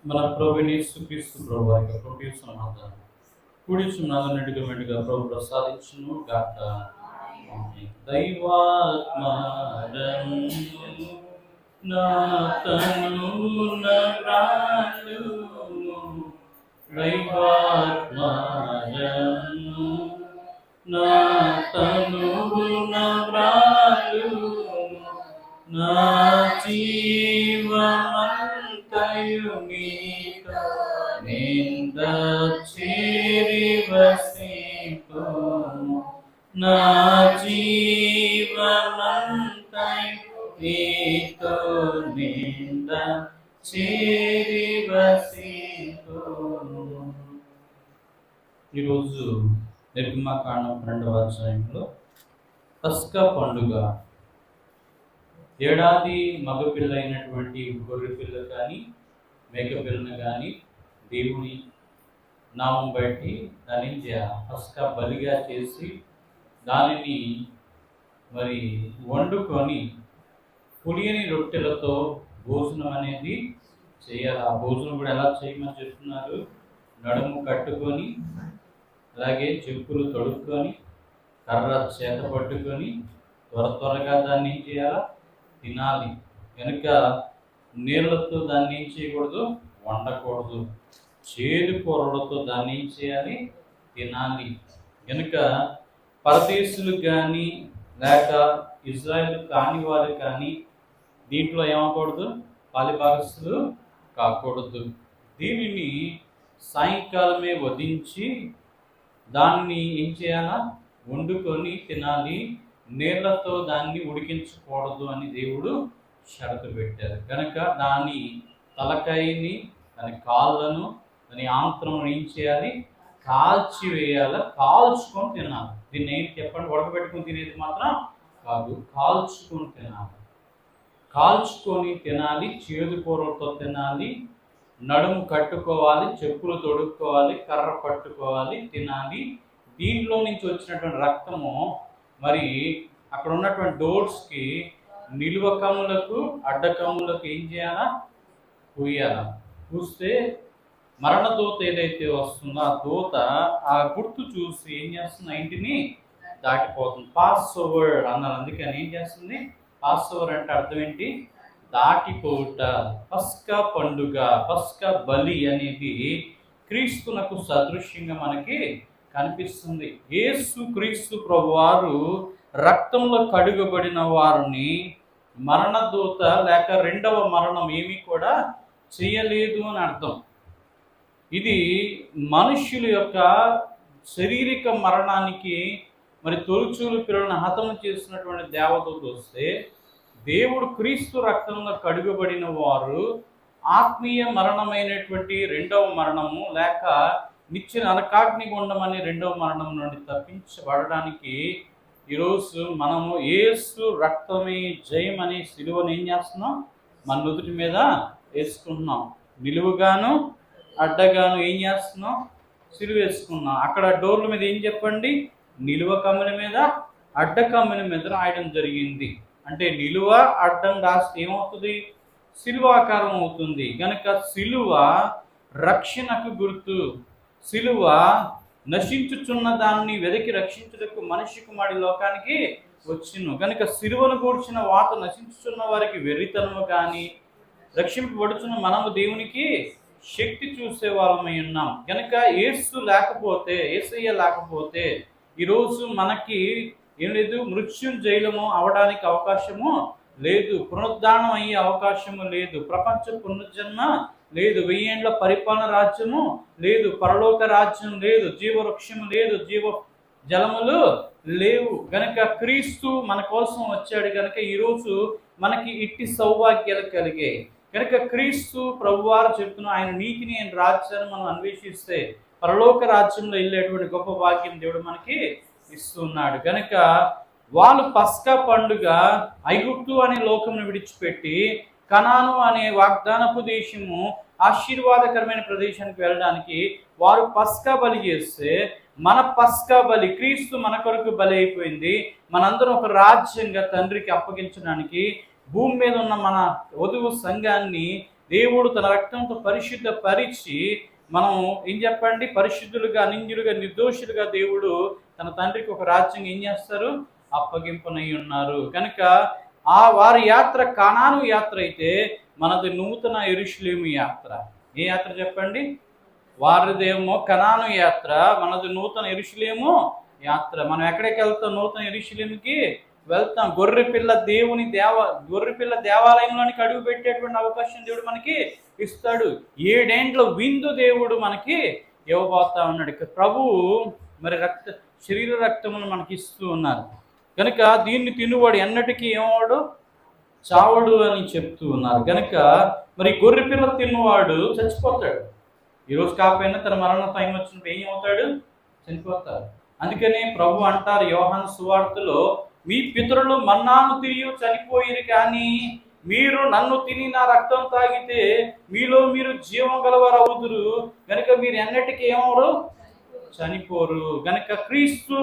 మన ప్రభుని యేసుక్రీస్తు ప్రభు యొక్క కృపయు సమాధానం కూడిచున్నదన్నిటిగా మెండుగా ప్రభు ప్రసాదించును గాక. దైవాత్మరము నా తనువున వ్రాలుము, దైవాత్మరము నా తనువున వ్రాలుము, నా జీవమంతయు నీతో నింద చేరి వసింతుము, నా జీవమంతయు నీతో నింద చేరి వసింతుము. ఈరోజు నిర్గమకాండం 12వ అధ్యాయంలో పస్కా పండుగ, ఏడాది మగపిల్ల అయినటువంటి గొర్రె పిల్ల కానీ మేకపిల్లను కానీ దేవుని నామం బట్టి దాన్ని పస్కా బలిగా చేసి దానిని మరి వండుకొని పులియని రొట్టెలతో భోజనం అనేది చేయాలి. ఆ భోజనం కూడా ఎలా చేయమని చెప్తున్నారు? నడుము కట్టుకొని, అలాగే చెప్పులు తొడుక్కొని, కర్ర చేత పట్టుకొని త్వరగా దాన్ని ఏం చేయాలా? తినాలి. కనుక నీళ్ళతో దాన్ని ఏం చేయకూడదు? వండకూడదు. చేదు కూరలతో దాన్ని ఏం చేయాలి? తినాలి. కనుక పరదేశులు కానీ లేక ఇజ్రాయేల్ కాని వారు కానీ దీంట్లో ఏమకూడదు? పాలిభాగస్తులు కాకూడదు. దీనిని సాయంకాలమే వధించి దాన్ని ఏం చేయాలా? వండుకొని తినాలి. నీళ్లతో దాన్ని ఉడికించకూడదు అని దేవుడు షరతు పెట్టారు. కనుక దాని తలకాయని, దాని కాళ్ళను, దాని ఆంత్రము ఏం చేయాలి? కాల్చి వేయాలి. కాల్చుకొని తినాలి. దీన్ని ఏం చెప్పండి? ఉడకబెట్టుకొని తినేది మాత్రం కాదు, కాల్చుకొని తినాలి. కాల్చుకొని తినాలి. చేదు కూరలతో తినాలి. నడుము కట్టుకోవాలి, చెప్పులు తొడుక్కోవాలి, కర్ర పట్టుకోవాలి, తినాలి. దీంట్లో నుంచి వచ్చినటువంటి రక్తము మరి అక్కడ ఉన్నటువంటి డోర్స్కి, నిలువ కమ్ములకు, అడ్డకమ్ములకు ఏం చేయాలా? పూయాల. పూస్తే మరణదూత ఏదైతే వస్తుందో ఆ దూత ఆ గుర్తు చూసి ఏం చేస్తుంది? ఇంటిని దాటిపోతుంది. పాస్ ఓవర్ అన్నారు. అందుకని ఏం చేస్తుంది? పాస్ ఓవర్ అంటే అర్థం ఏంటి? దాటిపోవుట. పస్కా పండుగ, పస్కా బలి అనేది క్రీస్తునకు సదృశ్యంగా మనకి కనిపిస్తుంది. యేసు క్రీస్తు ప్రభువారు రక్తంలో కడుగబడిన వారిని మరణదూత లేక రెండవ మరణం ఏమీ కూడా చేయలేదు అని అర్థం. ఇది మనుష్యుల యొక్క శారీరక మరణానికి మరి తొలిచూలు పిల్లలను హతము చేసినటువంటి దేవదూత వస్తే, దేవుడు క్రీస్తు రక్తంలో కడుగబడిన వారు ఆత్మీయ మరణమైనటువంటి రెండవ మరణము లేక నిత్య నరకాగ్ని గుండం అనే రెండవ మరణం నుండి తప్పించబడడానికి ఈరోజు మనము యేసు రక్తమే జయం అనే సిలువను ఏం చేస్తున్నాం? మన నుదుటి మీద వేసుకుంటున్నాం. నిలువుగాను అడ్డగాను ఏం చేస్తున్నాం? సిలువ వేసుకున్నాం. అక్కడ డోర్ల మీద ఏం చెప్పండి? నిలువ కమ్ముల మీద, అడ్డ కమ్ముల మీద రాయడం జరిగింది. అంటే నిలువ అడ్డం రాస్తే ఏమవుతుంది? సిలువాకారం అవుతుంది. కనుక సిలువ రక్షణకు గుర్తు. సిలువ నశించుచున్న దాన్ని వెదకి రక్షించుటకు మనిషి కుమారుడి లోకానికి వచ్చును. కనుక సిలువను గూర్చిన వాత నశించుచున్న వారికి వెర్రితనము కానీ, రక్షింపబడుచున్న మనము దేవునికి శక్తి చూసే వాళ్ళమై ఉన్నాం. కనుక యేసయ్య లేకపోతే ఈరోజు మనకి ఏం లేదు? మృత్యుంజయులము అవడానికి అవకాశము లేదు. పునరుద్ధానం అయ్యే అవకాశము లేదు. ప్రపంచ పునర్జన్మ లేదు. 1000 ఏండ్ల పరిపాలన రాజ్యము లేదు. పరలోక రాజ్యం లేదు. జీవవృక్షము లేదు. జీవ జలములు లేవు. గనక క్రీస్తు మన కోసం వచ్చాడు. గనక ఈరోజు మనకి ఇట్టి సౌభాగ్యాలు కలిగాయి. కనుక క్రీస్తు ప్రభువారు చెప్తున్న ఆయన నీతిని, ఆయన రాజ్యాన్ని మనం అన్వేషిస్తే పరలోక రాజ్యంలో వెళ్ళేటువంటి గొప్ప భాగ్యం దేవుడు మనకి ఇస్తున్నాడు. కనుక వాళ్ళు పస్కా పండుగ ఐగుప్తు అనే లోకమును విడిచిపెట్టి కనాను అనే వాగ్దానపు దేశము, ఆశీర్వాదకరమైన ప్రదేశానికి వెళ్ళడానికి వారు పస్కా బలి చేస్తే, మన పస్కా బలి క్రీస్తు మన కొరకు బలి అయిపోయింది. మనందరం ఒక రాజ్యంగా తండ్రికి అప్పగించడానికి భూమి మీద ఉన్న మన వధువు సంఘాన్ని దేవుడు తన రక్తంతో పరిశుద్ధపరిచి మనం ఏం చెప్పండి, పరిశుద్ధులుగా, నింద్యులుగా, నిర్దోషులుగా దేవుడు తన తండ్రికి ఒక రాజ్యం ఏం చేస్తారు, అప్పగింపనై ఉన్నారు. కనుక ఆ వారి యాత్ర కానాను యాత్ర అయితే మనది నూతన యెరూషలేము యాత్ర. ఏ యాత్ర చెప్పండి? వారిదేమో కనాను యాత్ర, మనది నూతన యెరూషలేము యాత్ర. మనం ఎక్కడికి వెళ్తాం? నూతన యెరూషలేముకి వెళ్తాం. గొర్రెపిల్ల దేవాలయంలోనికి అడుగు పెట్టేటువంటి అవకాశం దేవుడు మనకి ఇస్తాడు. 7 ఏండ్ల విందు దేవుడు మనకి ఇవ్వబోతా ఉన్నాడు. ప్రభువు మరి శరీర రక్తమును మనకి ఇస్తూ ఉన్నారు. కనుక దీన్ని తినువాడు ఎన్నటికీ ఏమవాడు, చావడు అని చెప్తూ ఉన్నారు. కనుక మరి గొర్రెపిల్ల తిన్నవాడు చచ్చిపోతాడు. ఈరోజు కాకపోయినా తన మరణ టైం వచ్చినప్పుడు ఏం అవుతాడు, చనిపోతాడు. అందుకని ప్రభు అంటారు యోహాను సువార్తలో, మీ పితరులు మన్నాను తిరిగి చనిపోయిరు, కానీ మీరు నన్ను తిని నా రక్తం తాగితే మీలో మీరు జీవం గలవారు అవుదురు, కనుక మీరు ఎన్నటికీ ఏమవరు, చనిపోరు. గనుక క్రీస్తు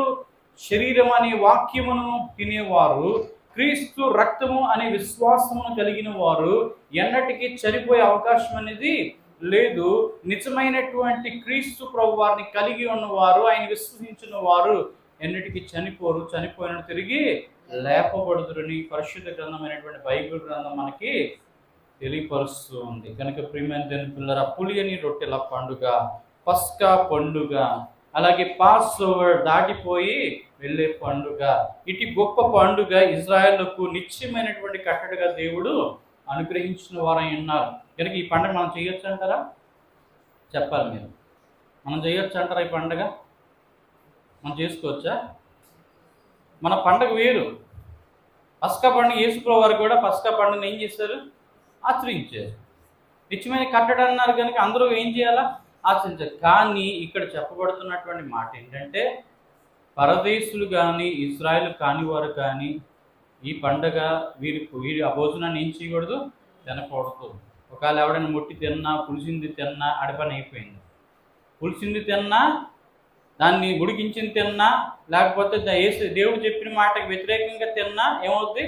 శరీరం అనే వాక్యమును తినేవారు, క్రీస్తు రక్తము అనే విశ్వాసమును కలిగిన వారు ఎన్నటికీ చనిపోయే అవకాశం అనేది లేదు. నిజమైనటువంటి క్రీస్తు ప్రభు వారిని కలిగి ఉన్నవారు, ఆయన విశ్వసించిన వారు ఎన్నిటికీ చనిపోరు, చనిపోయిన తిరిగి లేపబడుదురని పరిశుద్ధ గ్రంథమైనటువంటి బైబిల్ గ్రంథం మనకి తెలియపరుస్తూ ఉంది. కనుక ప్రియమైన దేవుని పిల్లరా, పులియని రొట్టెల పండుగ, పస్కా పండుగ, అలాగే పాస్ ఓవర్ దాటిపోయి వెళ్ళే పండుగ, ఇటు గొప్ప పండుగ ఇజ్రాయేలుకు నిత్యమైనటువంటి కట్టడగా దేవుడు అనుగ్రహించిన వారై ఉన్నారు. కనుక ఈ పండుగ మనం చేయొచ్చు అంటారా? చెప్పాలి మీరు. మనం చేయొచ్చు అంటారా? ఈ పండుగ మనం చేసుకోవచ్చా? మన పండుగ వేరు. పస్కా పండుగ, యేసుప్రభువు వారు కూడా పస్కా పండుగను ఏం చేశారు, ఆచరించారు. నిత్యమైన కట్టడం అన్నారు కనుక అందరూ ఏం చేయాలా, ఆచరించారు. కానీ ఇక్కడ చెప్పబడుతున్నటువంటి మాట ఏంటంటే, పరదేశులు కానీ ఇజ్రాయేల్ కాని వారు కానీ ఈ పండగ వీరి ఆ భోజనాన్ని ఏం చేయకూడదు, తినకూడదు. ఒకవేళ ఎవడైనా ముట్టి తిన్నా, పులిసింది తిన్నా అడపని అయిపోయింది. పులిసింది తిన్నా, దాన్ని ఉడికించింది తిన్నా, లేకపోతే దేవుడు చెప్పిన మాటకు వ్యతిరేకంగా తిన్నా ఏమవుతుంది,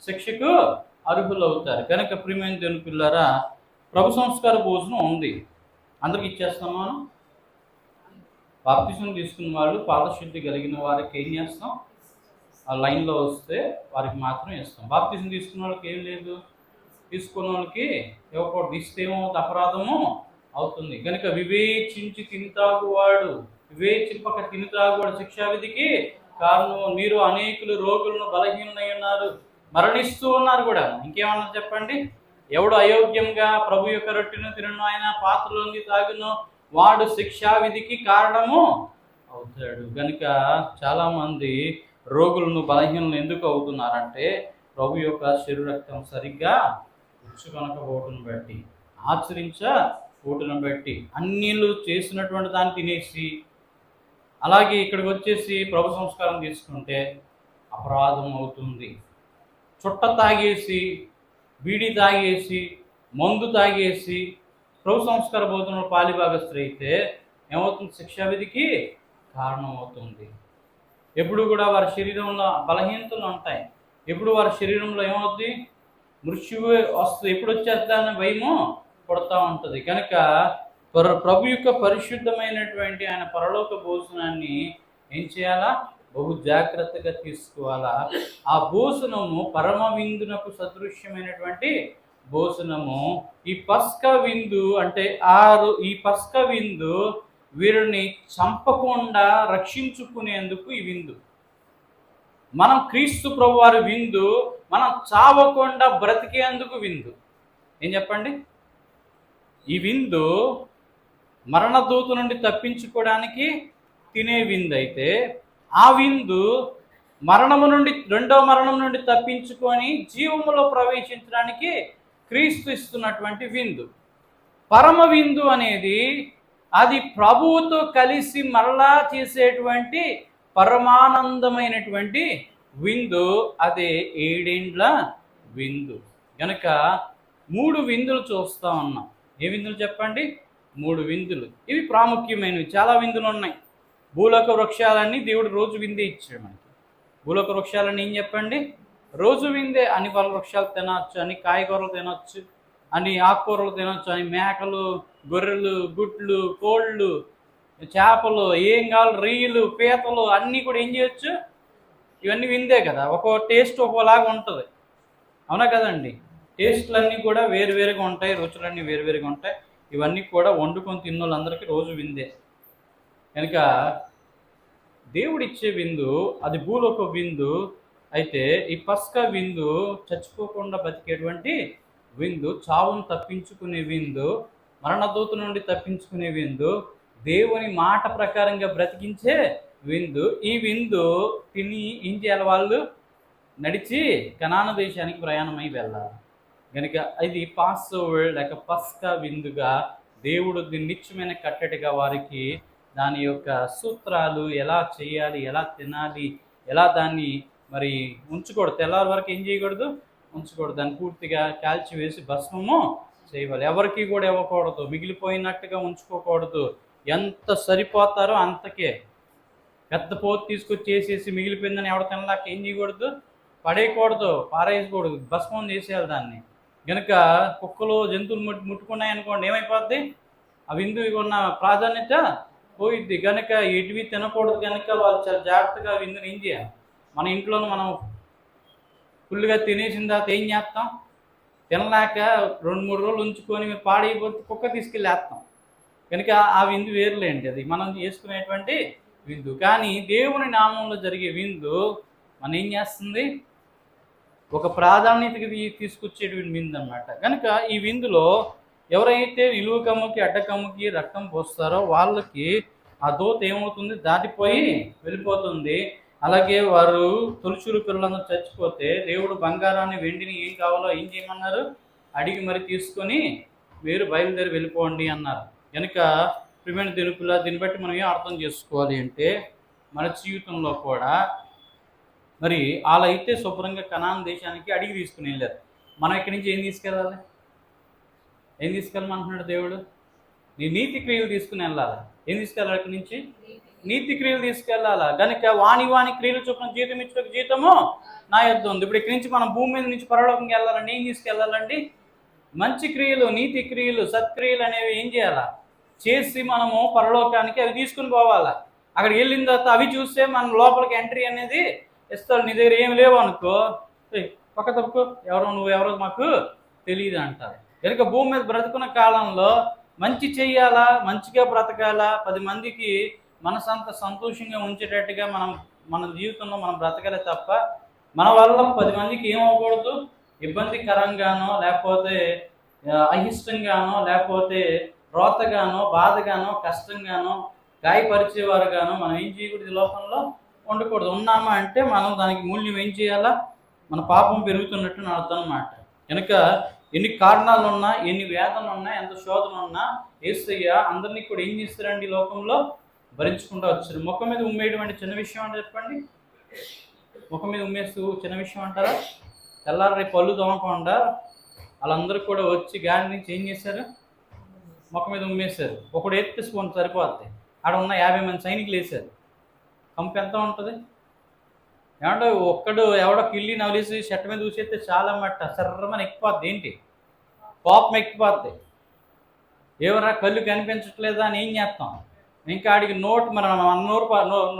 శిక్షకు అర్హులు అవుతారు. కనుక ప్రియమైన దేవుని పిల్లారా, ప్రభు సంస్కార భోజనం ఉంది, అందరికి ఇచ్చేస్తాం. మనం బాప్తిసం తీసుకున్న వాళ్ళు, పాదశుద్ధి కలిగిన వారికి ఏం చేస్తాం, ఆ లైన్లో వస్తే వారికి మాత్రం ఇస్తాం. బాప్తిసం తీసుకున్న వాళ్ళకి ఏం లేదు, తీసుకున్న వాళ్ళకి ఇవ్వకూడదు. ఇస్తే ఏమవుతుంది, అపరాధము అవుతుంది. కనుక వివేచించి తినితాగువాడు, వివేచింపక తినితాగువాడు శిక్షావిధికి కారణం. మీరు అనేకులు రోగులను బలహీనై ఉన్నారు, మరణిస్తూ ఉన్నారు కూడా. ఇంకేమన్నా చెప్పండి? ఎవడు అయోగ్యంగా ప్రభు యొక్క రొట్టెను తినను, ఆయన పాత్రలోని తాగును, వాడు శిక్షావిధికి కారణము అవుతాడు. కనుక చాలామంది రోగులను బలహీనలు ఎందుకు అవుతున్నారంటే, ప్రభు యొక్క శరీర రక్తం సరిగ్గా ఉచ్చుకొనకపోవటం బట్టి, ఆచరించకపోవటం బట్టి, అన్నిళ్ళు చేసినటువంటి దాన్ని తినేసి, అలాగే ఇక్కడికి వచ్చేసి ప్రభు సంస్కారం తీసుకుంటే అపరాధం అవుతుంది. చుట్ట తాగేసి, బీడి తాగేసి, మందు తాగేసి ప్రభు సంస్కార భోజనంలో పాలిభాగస్తులు అయితే ఏమవుతుంది, శిక్షావిధికి కారణం అవుతుంది. ఎప్పుడు కూడా వారి శరీరంలో బలహీనతలు ఉంటాయి. ఎప్పుడు వారి శరీరంలో ఏమవుతుంది, మృత్యువు వస్తుంది. ఎప్పుడు వచ్చేద్దాన్ని భయము పడుతూ ఉంటుంది. కనుక ప్రభు యొక్క పరిశుద్ధమైనటువంటి ఆయన పరలోక భోజనాన్ని ఏం చేయాలా, బహు జాగ్రత్తగా తీసుకోవాలా. ఆ భోజనము పరమ విందునకు సదృశ్యమైనటువంటి భోజనము. ఈ పస్కా విందు అంటే ఈ పస్కా విందు వీరిని చంపకుండా రక్షించుకునేందుకు ఈ విందు. మనం క్రీస్తు ప్రభు వారి విందు, మనం చావకుండా బ్రతికేందుకు విందు. ఏం చెప్పండి? ఈ విందు మరణదూత నుండి తప్పించుకోవడానికి తినే విందు అయితే, ఆ విందు మరణము నుండి, రెండవ మరణం నుండి తప్పించుకొని జీవములో ప్రవేశించడానికి క్రీస్తు ఇస్తున్నటువంటి విందు. పరమ విందు అనేది అది ప్రభువుతో కలిసి మరలా చేసేటువంటి పరమానందమైనటువంటి విందు. అదే 7 ఏండ్ల విందు. కనుక 3 విందులు చూస్తూ ఉన్నాం. ఏ విందులు చెప్పండి? 3 విందులు. ఇవి ప్రాముఖ్యమైనవి. చాలా విందులు ఉన్నాయి. భూలోక వృక్షాలన్నీ దేవుడు రోజు విందే ఇచ్చాడు మనకి. భూలోక వృక్షాలన్నీ ఏం చెప్పండి? రోజు విందే. అన్ని ఫల వృక్షాలు తినచ్చు, అన్ని కాయగూరలు తినచ్చు, అని ఆకుకూరలు తినొచ్చు అని మేకలు, గొర్రెలు, గుడ్లు, కోళ్ళు, చేపలు, ఏం కావాలి, రొయ్యలు, పీతలు అన్నీ కూడా ఏం చేయొచ్చు? ఇవన్నీ విందే కదా. ఒక్కో టేస్ట్ ఒక్కోలాగా ఉంటుంది, అవునా కదండి? టేస్ట్లన్నీ కూడా వేరువేరుగా ఉంటాయి, రుచులన్నీ వేరువేరుగా ఉంటాయి. ఇవన్నీ కూడా వండుకొని తిన్న వాళ్ళందరికీ రోజు విందే. కనుక దేవుడిచ్చే విందు అది భూలోక విందు అయితే, ఈ పస్కా విందు చచ్చిపోకుండా బతికేటువంటి విందు, చావును తప్పించుకునే విందు, మరణదూత నుండి తప్పించుకునే విందు, దేవుని మాట ప్రకారంగా బ్రతికించే విందు. ఈ విందు తిని ఏం చేయాలి? వాళ్ళు నడిచి కనాను దేశానికి ప్రయాణమై వెళ్ళాలి. కనుక ఇది పాస్ ఓవర్ లేక పస్కా విందుగా దేవుడు నిత్యమైన కట్టడిగా వారికి దాని యొక్క సూత్రాలు ఎలా చేయాలి, ఎలా తినాలి, ఎలా దాన్ని మరి ఉంచకూడదు, తెల్లారి వరకు ఏం చేయకూడదు, ఉంచకూడదు, దాన్ని పూర్తిగా కాల్చివేసి భస్మము చేయవాలి. ఎవరికి కూడా ఇవ్వకూడదు, మిగిలిపోయినట్టుగా ఉంచుకోకూడదు. ఎంత సరిపోతారో అంతకే. పెద్ద పోతు తీసుకొచ్చి చేసేసి మిగిలిపోయిందని ఎవడ తినలేక ఏం చేయకూడదు, పడేయకూడదు, పారేయకూడదు, భస్మం చేసేయాలి దాన్ని. కనుక కుక్కలు, జంతువులు ముట్టుకున్నాయనుకోండి, ఏమైపోద్ది? ఆ విందుకి ఉన్న ప్రాధాన్యత పోయిద్ది. కనుక ఎటువి తినకూడదు. కనుక వాళ్ళు చాలా జాగ్రత్తగా విందుని ఏం చేయాలి? మన ఇంట్లోనూ మనం ఫుల్గా తినేసిన తర్వాత ఏం చేస్తాం? తినలేక 2-3 రోజులు ఉంచుకొని మీరు పాడైపోతే కుక్క తీసుకెళ్ళి వేస్తాం. కనుక ఆ విందు వేరులేండి, అది మనం చేసుకునేటువంటి విందు. కానీ దేవుని నామంలో జరిగే విందు మనం ఏం చేస్తుంది? ఒక ప్రాధాన్యతకి తీసుకొచ్చేటువంటి విందు అన్నమాట. కనుక ఈ విందులో ఎవరైతే నిలువు కమ్ముకి, అడ్డకమ్ముకి రక్తం పోస్తారో వాళ్ళకి ఆ దూత ఏమవుతుంది? దాటిపోయి వెళ్ళిపోతుంది. అలాగే వారు తొలిచూరు పిల్లలందరూ చచ్చిపోతే దేవుడు బంగారాన్ని, వెండిని ఏం కావాలో ఏం చేయమన్నారు? అడిగి మరి తీసుకొని మీరు బయలుదేరి వెళ్ళిపోండి అన్నారు. కనుక ప్రియమైన తెలుపులా దీన్ని బట్టి మనం ఏం అర్థం చేసుకోవాలి అంటే, మన జీవితంలో కూడా మరి అలా అయితే శుభ్రంగా కనాన్ దేశానికి అడిగి తీసుకుని వెళ్ళారు. మనం ఇక్కడి నుంచి ఏం తీసుకెళ్ళాలి? ఏం తీసుకెళ్ళమంటున్నాడు దేవుడు? నీ నీతి క్రియలు తీసుకుని వెళ్ళాలి. ఏం తీసుకెళ్ళాలి? ఇక్కడి నుంచి నీతి క్రియలు తీసుకెళ్ళాలా. కనుక వాణి క్రియలు చొప్పున జీతం ఇచ్చుటకు జీతము నా యొద్ద ఉంది. ఇప్పుడు ఇక్కడి నుంచి మనం భూమి మీద నుంచి పరలోకంకి వెళ్ళాలండి, ఏం తీసుకెళ్ళాలండి? మంచి క్రియలు, నీతి క్రియలు, సత్క్రియలు అనేవి ఏం చేయాలా? చేసి మనము పరలోకానికి అవి తీసుకుని పోవాలా. అక్కడికి వెళ్ళిన తర్వాత అవి చూస్తే మనం లోపలికి ఎంట్రీ అనేది ఇస్తాడు. నీ దగ్గర ఏమి లేవు అనుకో, పక్క తప్పుకో, నువ్వెవరో మాకు తెలియదు అంటారు. కనుక భూమి మీద బ్రతుకున్న కాలంలో మంచి చెయ్యాలా, మంచిగా బ్రతకాలా, 10 మందికి మనసంత సంతోషంగా ఉంచేటట్టుగా మన జీవితంలో మనం బ్రతకాలే తప్ప మన వల్ల 10 మందికి ఏమవ్వకూడదు, ఇబ్బందికరంగానో లేకపోతే అయిష్టంగానో లేకపోతే రోతగానో బాధగానో కష్టంగానో గాయపరిచేవారుగానో మనం ఏం చేయకూడదు, లోకంలో ఉండకూడదు. ఉన్నామా అంటే మనం దానికి మూల్యం ఏం చేయాలా? మన పాపం పెరుగుతున్నట్టు నా అర్థం అన్నమాట. కనుక ఎన్ని కారణాలు ఉన్నా, ఎన్ని వేదనలు ఉన్నా, ఎంత శోధన ఉన్నా యేసయ్య అందరినీ కూడా ఏం చేస్తారండి? లోకంలో భరించుకుంటూ వచ్చారు. ముఖం మీద ఉమ్మేయడం అంటే చిన్న విషయం అంటే చెప్పండి? ముఖం మీద ఉమ్మేస్తూ చిన్న విషయం అంటారా? తెల్లారి రేపు పళ్ళు తోమకుండా వాళ్ళందరూ కూడా వచ్చి గాలి నుంచి ఏం చేశారు? ముఖం మీద ఉమ్మేశారు. ఒకడు ఎత్తేసుకొని సరిపోద్ది, ఆడ ఉన్న 50 మంది సైనికులు వేశారు. కంపు ఎంత ఉంటుంది? ఏమంటే ఒక్కడు ఎవడో కిల్లి నవలేసి షర్ట్ మీద చూసేస్తే చాలా మట్ట సర్రమని ఎక్కిపోద్ది. ఏంటి? కోపం ఎక్కిపోద్ది. ఎవరా కళ్ళు కనిపించట్లేదా అని ఏం చేస్తాం? ఇంకా ఆడికి నోటు మన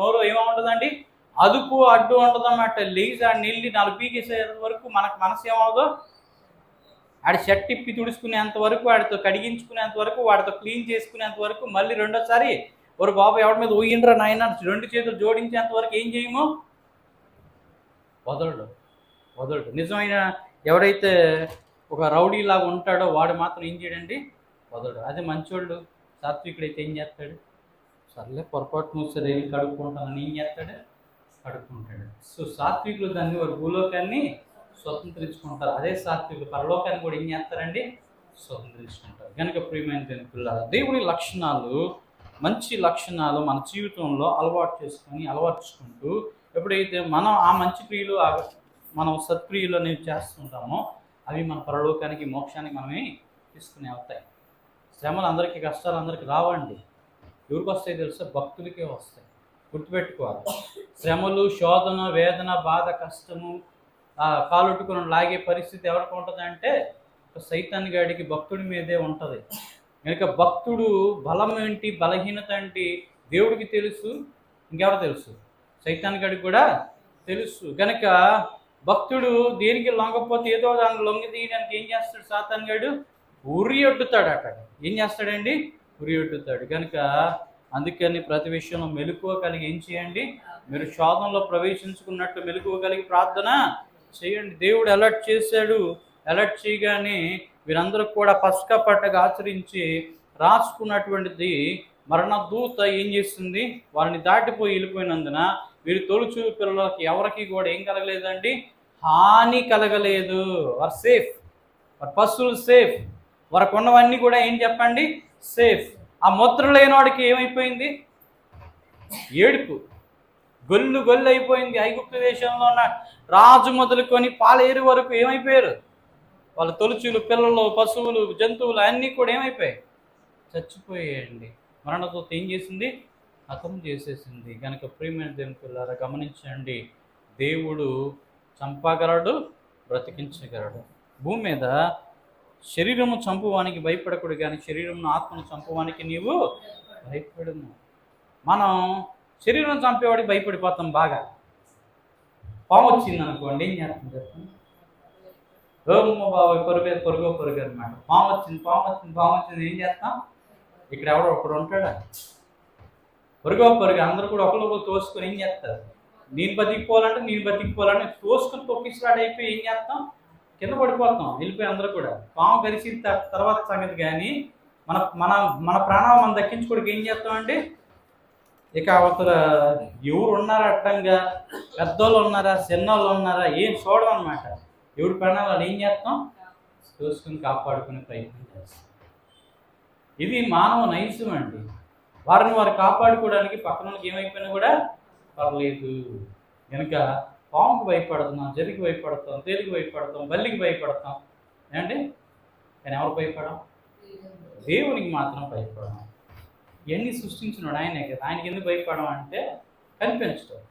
నోరు ఏముంటుందండి? అదుపు అడ్డు ఉంటుందన్నమాట. లేచి ఆడిని వెళ్ళి 4 పీకేసే వరకు మనకు మనసు ఏమవుదో, ఆడి షర్ట్ ఇప్పి తుడుచుకునేంత వరకు, వాడితో కడిగించుకునేంత వరకు, వాడితో క్లీన్ చేసుకునేంత వరకు, మళ్ళీ రెండోసారి ఒక బాబు ఎవరి మీద ఊయిండ్రా నాయన 2 చేతులు జోడించేంత వరకు ఏం చేయము? వదలడు. నిజమైన ఎవడైతే ఒక రౌడీలాగా ఉంటాడో వాడు మాత్రం ఏం చేయడండి? వదలడు. అదే మంచోళ్ళు సాత్వికుడైతే ఏం చేస్తాడు? సర్లే పొరపాటు నువ్వు సరే కడుక్కుంటానని ఏం చేస్తాడు? కడుక్కుంటాడు. సో సాత్వికులు దాన్ని వారు భూలోకాన్ని స్వతంత్రించుకుంటారు. అదే సాత్వికులు పరలోకాన్ని కూడా ఏం చేస్తారండి? స్వతంత్రించుకుంటారు. కనుక ప్రియమైన పిల్లలు, దేవుని లక్షణాలు, మంచి లక్షణాలు మన జీవితంలో అలవర్చుకుంటూ ఎప్పుడైతే మనం ఆ మంచి క్రియలు, మనం సత్క్రియలు అనేవి చేస్తుంటామో అవి మన పరలోకానికి, మోక్షానికి మనమే తీసుకుని వెళ్తాయి. శ్రమలు అందరికీ, కష్టాలు అందరికీ రావండి. ఎవరికి వస్తాయి తెలుసా? భక్తులకే వస్తాయి. గుర్తుపెట్టుకోవాలి. శ్రమలు, శోధన, వేదన, బాధ, కష్టము, కాలుట్టుకుని లాగే పరిస్థితి ఎవరికి ఉంటుంది అంటే సైతాన్ గాడికి భక్తుడి మీదే ఉంటుంది. కనుక భక్తుడు బలం ఏంటి, బలహీనత ఏంటి దేవుడికి తెలుసు, ఇంకెవరు తెలుసు? సైతాన్ గాడికి కూడా తెలుసు. కనుక భక్తుడు దేనికి లొంగకపోతే ఏదో దాన్ని లొంగి తీయడానికి ఏం చేస్తాడు? సాతాన్ గాడు ఉరి ఒడ్డుతాడు. అక్కడ ఏం చేస్తాడండి? ఉరి ఒడ్డుతాడు. కనుక అందుకని ప్రతి విషయంలో మెలకువ కలిగి ఏం చేయండి? మీరు శోధనలో ప్రవేశించుకున్నట్టు మెలకువ కలిగి ప్రార్థన చేయండి. దేవుడు అలర్ట్ చేశాడు. అలర్ట్ చేయగానే వీరందరూ కూడా పస్కా పండగ ఆచరించి రాసుకున్నటువంటిది మరణ దూత ఏం చేస్తుంది? వాళ్ళని దాటిపోయి వెళ్ళిపోయినందున వీరు తొలుచు పిల్లలకి ఎవరికి కూడా ఏం కలగలేదండి? హాని కలగలేదు. వారు సేఫ్, వారి పశువులు సేఫ్, వారికి ఉన్నవన్నీ కూడా ఏం చెప్పండి? సేఫ్. ఆ ముద్ర లేనివాడికి ఏమైపోయింది? ఏడుపు, గొల్లు గొల్లు అయిపోయింది. ఐగుప్తు దేశంలో ఉన్న రాజు మొదలుకొని పాలేరు వరకు ఏమైపోయారు? వాళ్ళ తొలుచులు, పిల్లలు, పశువులు, జంతువులు అన్నీ కూడా ఏమైపోయాయి? చచ్చిపోయాయండి. మరణదూత ఏం చేసింది? హతం చేసేసింది. కనుక ప్రియమైన దేవుని పిల్లారా గమనించండి, దేవుడు చంపగలడు, బ్రతికించగలడు. భూమి మీద శరీరము చంపువానికి భయపడకూడదు, కానీ శరీరమును ఆత్మను చంపువానికి నీవు భయపడము. మనం శరీరం చంపేవాడికి భయపడిపోతాం బాగా. పాము వచ్చింది అనుకోండి, ఏం చేస్తాం చెప్పండి? ఓమ్మ బాబు పొరుగు అనమాట. పాము వచ్చింది ఏం చేస్తాం? ఇక్కడ ఎవడో ఒకడు ఉంటాడా? పొరుగు అందరూ కూడా ఒకరు తోసుకొని ఏం చేస్తారు? నేను బతికిపోవాలంటే తోసుకొని తొక్కిస్తాడు అయిపోయి ఏం చేస్తాం? కింద పడిపోతాం, వెళ్ళిపోయి అందరూ కూడా. పాము కలిసిన తర్వాత సంగతి. కానీ మన మన మన ప్రాణాలు మనం దక్కించుకోవడానికి ఏం చేస్తామండి? ఇక అవతల ఎవరు ఉన్నారా, అడ్డంగా పెద్దోళ్ళు ఉన్నారా, చిన్నోళ్ళు ఉన్నారా ఏం చూడడం అనమాట. ఎవరి ప్రాణాలు ఏం చేస్తాం? చూసుకుని కాపాడుకునే ప్రయత్నం చేస్తాం. ఇది మానవ నైజం అండి. వారిని వారు కాపాడుకోవడానికి పక్కన ఏమైపోయినా కూడా పర్లేదు. కనుక పాముకు భయపడుతున్నాం, జరిగి భయపడతాం, తేలికి భయపడతాం, బల్లికి భయపడతాం ఏమండి. కానీ ఎవరు భయపడం? దేవునికి మాత్రం భయపడడం. ఇవన్నీ సృష్టించినాడు ఆయనే కదా. ఆయనకి ఎందుకు భయపడడం అంటే కనిపించడం.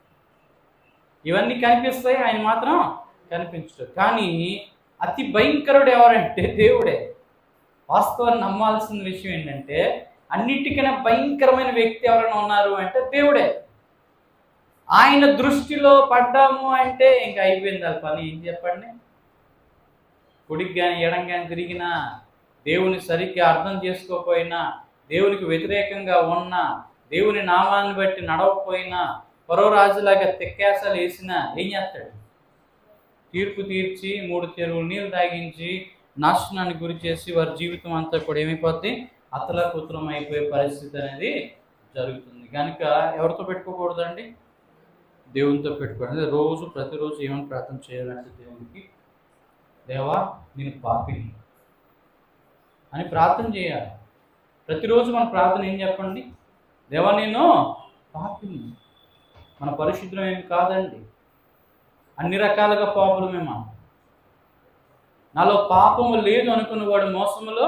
ఇవన్నీ కనిపిస్తాయి, ఆయన మాత్రం కనిపించడు. కానీ అతి భయంకరుడు ఎవరంటే దేవుడే. వాస్తవాన్ని నమ్మాల్సిన విషయం ఏంటంటే అన్నిటికన్నా భయంకరమైన వ్యక్తి ఎవరైనా ఉన్నారు అంటే దేవుడే. ఆయన దృష్టిలో పడ్డాము అంటే ఇంకా అయిపోయింది ఆ పని. ఏం చెప్పండి? కుడికి కానీ ఎడం కానీ తిరిగినా, దేవుని సరిగ్గా అర్థం చేసుకోకపోయినా, దేవునికి వ్యతిరేకంగా ఉన్నా, దేవుని నామాన్ని బట్టి నడవకపోయినా, పరో రాజులాగా తెక్కేసాలు వేసినా ఏం చేస్తాడు? తీర్పు తీర్చి 3 చెరువులు నీళ్ళు తాగించి నాశనానికి గురి చేసి వారి జీవితం అంతా కూడా ఏమైపోద్ది? అతలకుతలం అయిపోయే పరిస్థితి అనేది జరుగుతుంది. కనుక ఎవరితో పెట్టుకోకూడదండి? దేవునితో పెట్టుకోండి. ప్రతిరోజు ఏమని ప్రార్థన చేయాలంటే దేవునికి, దేవా నేను పాపిని అని ప్రార్థన చేయాలి. ప్రతిరోజు మన ప్రార్థన ఏం చెప్పండి? దేవా నేను పాపిని. మన పరిశుద్ధం ఏమి కాదండి, అన్ని రకాలుగా పాపులమే. నాలో పాపము లేదు అనుకున్నవాడు మోసములో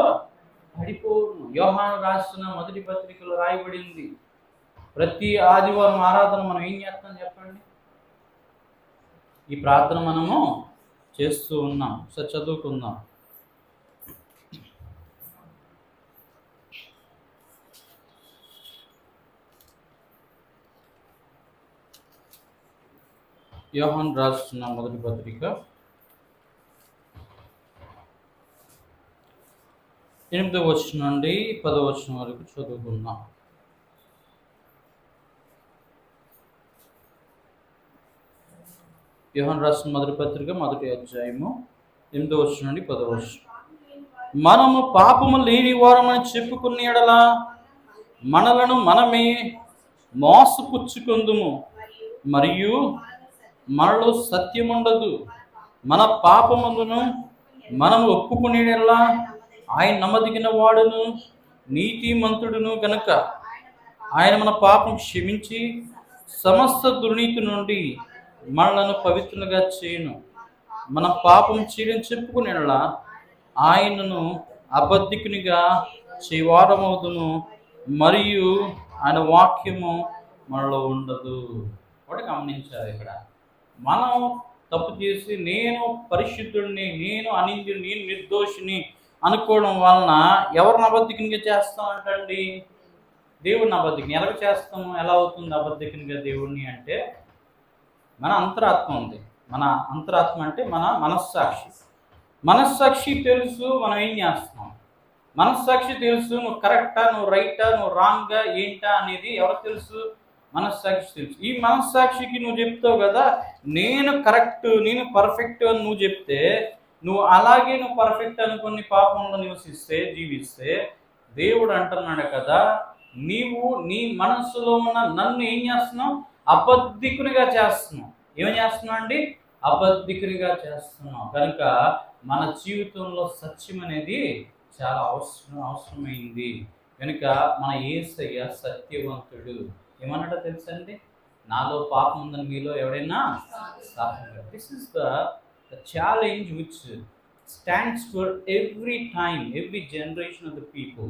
పడిపోను. యోహాను రాసిన మొదటి పత్రికలో రాయబడింది. ప్రతి ఆదివారం ఆరాధన మనం ఏం చేస్తాం చెప్పండి? ఈ ప్రార్థన మనము చేస్తూ ఉన్నాం. సరే చదువుకుందాం. యోహాను రాసిన మొదటి పత్రిక 8వ వచనం నుండి 10వ వచనం వరకు చదువుకుందాం. యోహాను రాసిన మొదటి పత్రిక 1వ అధ్యాయము 8వ వచనం నుండి 10వ వచనం. మనము పాపము లేని వారమని చెప్పుకున్న యెడల మనలను మనమే మోసపుచ్చుకొందుము, మరియు మనలో సత్యముండదు. మన పాపములను మనము ఒప్పుకునే యెడల ఆయన నమ్మదగిన వాడును నీతిమంతుడును గనుక ఆయన మన పాపం క్షమించి సమస్త దుర్నీతి నుండి మనలను పవిత్రులుగా చేయును. మన పాపం చేయని చెప్పుకునే యెడల ఆయనను అబద్ధికునిగా చేయవారమవుదును, మరియు ఆయన వాక్యము మనలో ఉండదు. ఒకటి గమనించాలి, ఇక్కడ మనం తప్పు చేసి నేను పరిశుద్ధుడిని, నేను అనింద్యుడిని, నేను నిర్దోషిని అనుకోవడం వలన ఎవరిని అబద్ధికునిగా చేస్తామంటండి? దేవుడిని అబద్ధికుని ఎలా చేస్తాము? ఎలా అవుతుంది అబద్ధికునిగా దేవుడిని అంటే, మన అంతరాత్మ ఉంది. మన అంతరాత్మ అంటే మన మనస్సాక్షి. మనస్సాక్షి తెలుసు మనం ఏం చేస్తున్నాం. మనస్సాక్షి తెలుసు నువ్వు కరెక్టా, నువ్వు రైటా, నువ్వు రాంగా ఏంటా అనేది ఎవరికి తెలుసు? మనస్సాక్షి తెలుసు. ఈ మనస్సాక్షికి నువ్వు చెప్తావు కదా, నేను కరెక్ట్, నేను పర్ఫెక్ట్ అని నువ్వు చెప్తే, నువ్వు అలాగే నువ్వు పర్ఫెక్ట్ అనుకుని పాపంలో జీవిస్తే దేవుడు అంటున్నాడు కదా, నీవు నీ మనస్సులో ఉన్న నన్ను ఏం చేస్తున్నావు? అబద్ధికునిగా చేస్తున్నావు. ఏం చేస్తున్నావు అండి? అబద్ధికునిగా చేస్తున్నావు. కనుక మన జీవితంలో సత్యం అనేది చాలా అవసరమైంది. కనుక మన యేసయ్య సత్యవంతుడు. ఏమన్నటో తెలుసండి? నాలో పాపం ఉందని మీలో ఎవరైనా సాధ్యం. This is the challenge which stands for every time, every generation of the people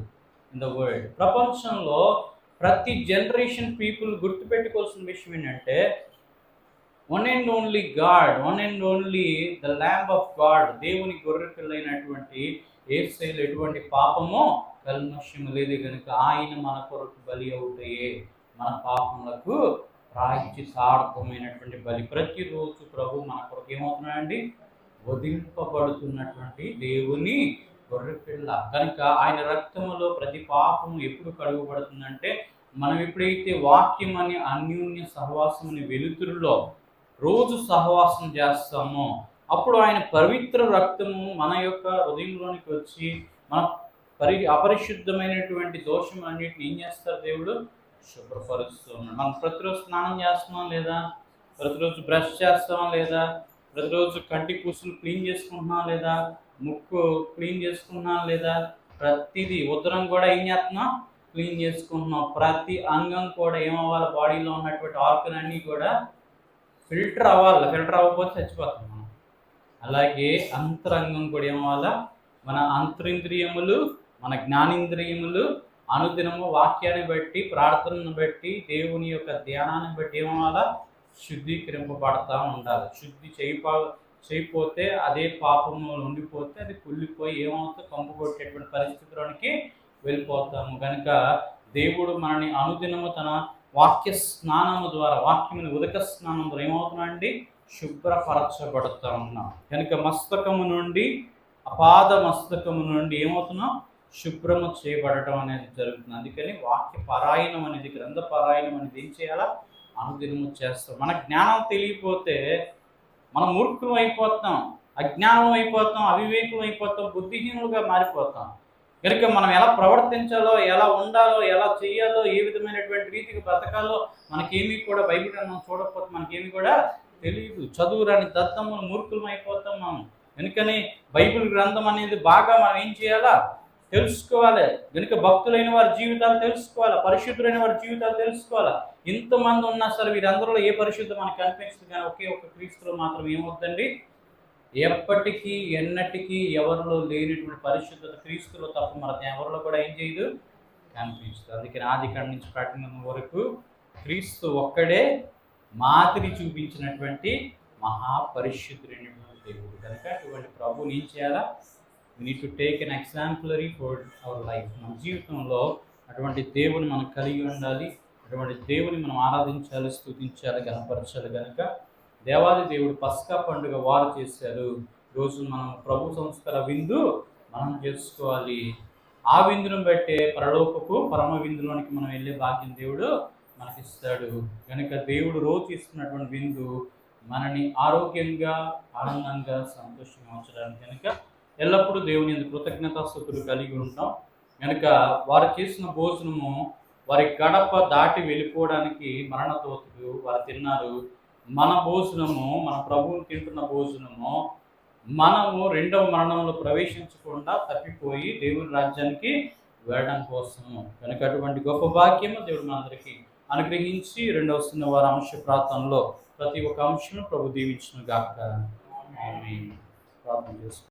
in the world. ప్రపంచంలో ప్రతి జనరేషన్ పీపుల్ గుర్తుపెట్టుకోవాల్సిన విషయం ఏంటంటే, one and only God, one and only the lamb of God, దేవుని గొర్రె పిల్లైనటువంటి యేసయ్యలో ఎటువంటి పాపమో కల్మషము లేదు. కనుక ఆయన మన కొరకు బలి అవుతాయే, మన పాపములకు ప్రాయశ్చిత్తార్థమైనటువంటి బలి. ప్రతిరోజు ప్రభు మన కొరకు ఏమవుతున్నాడండి? వధింపబడుతున్నటువంటి దేవుని గొర్రెపిల్ల. కనుక ఆయన రక్తములో ప్రతి పాపము ఎప్పుడు కడుగబడుతుందంటే, మనం ఎప్పుడైతే వాక్యం అని అన్యోన్య సహవాసం అనే వెలుతురులో రోజు సహవాసం చేస్తామో, అప్పుడు ఆయన పవిత్ర రక్తము మన యొక్క హృదయంలోనికి వచ్చి మన అపరిశుద్ధమైనటువంటి దోషం అన్నిటిని ఏం చేస్తారు? దేవుడు శుభ్రపరుస్తూ ఉన్నాడు. మనం ప్రతిరోజు స్నానం చేస్తున్నాం లేదా? ప్రతిరోజు బ్రష్ చేస్తామా లేదా? ప్రతిరోజు కంటి పూసులు క్లీన్ చేసుకుంటున్నాం లేదా? ముక్కు క్లీన్ చేసుకుంటున్నాం లేదా? ప్రతిదీ ఉదరం కూడా ఏం చేస్తున్నాం? క్లీన్ చేసుకుంటున్నాం. ప్రతి అంగం కూడా ఏమవ్వాలి? బాడీలో ఉన్నటువంటి ఆర్గన్ అన్నీ కూడా ఫిల్టర్ అవ్వాలి. ఫిల్టర్ అవ్వకపోతే చచ్చిపోతాం మనం. అలాగే అంతరంగం కూడా ఏమవ్వాలా? మన అంతరింద్రియములు, మన జ్ఞానేంద్రియములు అనుదినము వాక్యాన్ని బట్టి, ప్రార్థనను బట్టి, దేవుని యొక్క ధ్యానాన్ని బట్టి ఏమవ్వాలా? శుద్ధీకరింపబడతా ఉండాలి. శుద్ధి చేయకపోతే అదే పాపము ఉండిపోతే అది కుళ్ళిపోయి ఏమవుతుంది? కంపు కొట్టేటువంటి పరిస్థితిలోనికి వెళ్ళిపోతాము. కనుక దేవుడు మనని అనుదినము తన వాక్య స్నానము ద్వారా, వాక్యముని ఉదక స్నానం ద్వారా ఏమవుతున్నాండి? శుభ్రపరచబడుతూ ఉన్నాం. కనుక మస్తకము నుండి, అపాద మస్తకము నుండి ఏమవుతున్నాం? శుభ్రము చేయబడటం అనేది జరుగుతుంది. అందుకని వాక్య పారాయణం అనేది, గ్రంథ పారాయణం అనేది ఏం చేయాలా? అనుదినము చేస్తాం. మన జ్ఞానం తెలియకపోతే మనం మూర్ఖులం అయిపోతాం, అజ్ఞానం అయిపోతాం, అవివేకులం అయిపోతాం, బుద్ధిహీనులుగా మారిపోతాం. కనుక మనం ఎలా ప్రవర్తించాలో, ఎలా ఉండాలో, ఎలా చేయాలో, ఏ విధమైనటువంటి రీతికి బ్రతకాలో మనకేమీ కూడా బైబిల్ మనం చూడకపోతే మనకేమీ కూడా తెలియదు. చదువురాని దత్తములు మూర్ఖులం అయిపోతాం మనం. కనుకని బైబిల్ గ్రంథం అనేది బాగా మనం ఏం చేయాలా? తెలుసుకోవాలి. కనుక భక్తులైన వారి జీవితాలు తెలుసుకోవాలి, పరిశుద్ధులైన వారి జీవితాలు తెలుసుకోవాలి. ఇంతమంది ఉన్నా సరే వీరందరిలో ఏ పరిశుద్ధం మనకు కనిపించదు, కానీ ఒకే ఒక్క క్రీస్తులో మాత్రం ఏమవుతుందండి? ఎప్పటికీ ఎన్నటికీ ఎవరిలో లేనటువంటి పరిశుద్ధత క్రీస్తులో తప్ప మన ఎవరిలో కూడా ఏం చేయదు? కనిపించదు. అందుకని ఆదికాండం నుంచి ప్రకటన వరకు క్రీస్తు ఒక్కడే మాదిరి చూపించినటువంటి మహాపరిశుద్ధుడైనటువంటి దేవుడు. కనుక అటువంటి ప్రభువుని ఏం చేయాలా? we need to take an exemplary for our life. మన జీవితంలో అటువంటి దేవుని మనం కలిగి ఉండాలి. అటువంటి దేవుని మనం ఆరాధించాలి, స్తుతించాలి, గణపరచాలి. కనుక దేవాది దేవుడు పస్కా పండుగ వారు చేశారు. రోజు మనం ప్రభు సంస్కార విందు మనం చేసుకోవాలి. ఆ విందును బట్టే పరలోకపు పరమ విందులోనికి మనం వెళ్ళే భాగ్యం దేవుడు మనకిస్తాడు. కనుక దేవుడు రోజు ఇస్తున్నటువంటి విందు మనని ఆరోగ్యంగా, ఆనందంగా, సంతోషంగా ఉంచడానికి కనుక ఎల్లప్పుడూ దేవుని కృతజ్ఞతాస్తుతులు కలిగి ఉంటాం. కనుక వారు చేసిన భోజనము వారి గడప దాటి వెళ్ళిపోవడానికి మరణదూతలు వారు తిన్నారు. మన భోజనము, మన ప్రభువుని తింటున్న భోజనము మనము రెండవ మరణంలో ప్రవేశించకుండా తప్పిపోయి దేవుని రాజ్యానికి వెళ్ళడం కోసము. కనుక అటువంటి గొప్ప భాగ్యము దేవుడు మనందరికీ అనుగ్రహించి రెండవ శనివారం అంశ ప్రార్థనలో ప్రతి ఒక్క అంశం ప్రభు దీవించును గాక. ఆమేన్. ప్రార్థన చేసుకుంటాం.